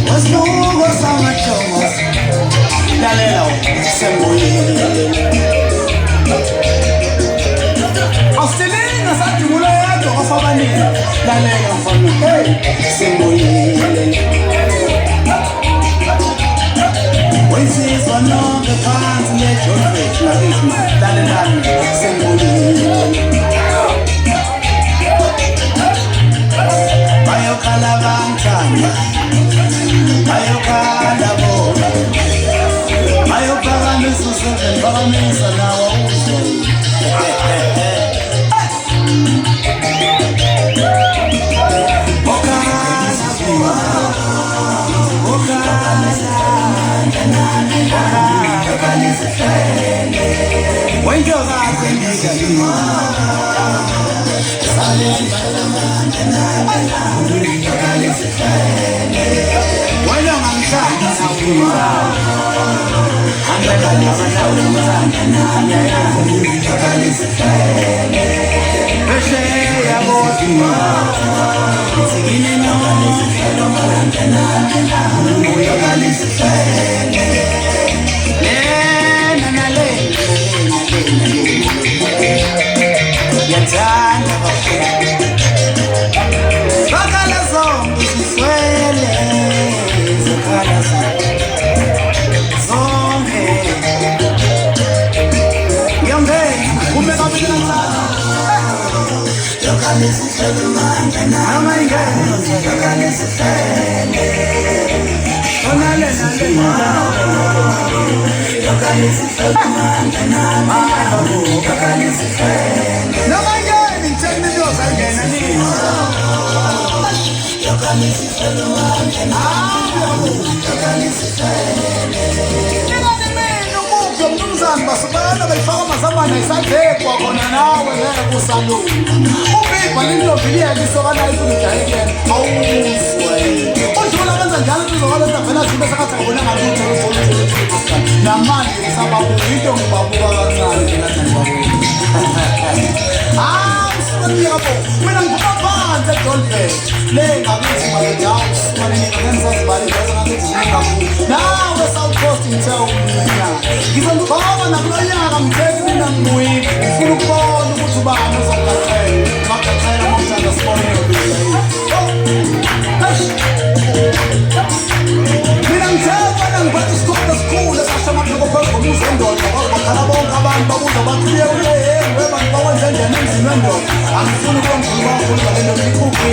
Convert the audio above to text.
Wasibuko samachomos lalela sembuye Auselinga sadumula yado ofabani lalela mfana sembuye Wensizwa nonke phansi leJohn lakithi lalela sembuye Bayokhala bantwana Bayokhala bona Bayophakamisa useven phakamisa nawo uzwe Basubana bayifaka amazambane isandlekwa kona nawe ngeke usalunga ubibha lindovilia lisokana isukujayekela awuzwe udlula benza njalo tuzokala vela zibe sakathi akubona ngalutho namanje ngisababuka into ngibabuka kancane ngiyabo mina ngibaphansi eDolphin le ngakithi malendawo simaneni ngenzazibali ngakithi ngikakhulu nawe South Coast ngithawu mina ngizongibona nakulonyaka mtheki mina ngibuyile ngifuna ukubona ukuthi ubani uzongaqhela maqhela manje sibonele mina ngitheka ngiphatha isikole esikhulu esasha amaphiko phezulu uzendoda bakhala bonke abantu babuza bathi uyehwe abantu bakwenze njani emzini wendoda angifuni ukongizwa bakho lento ngikuphi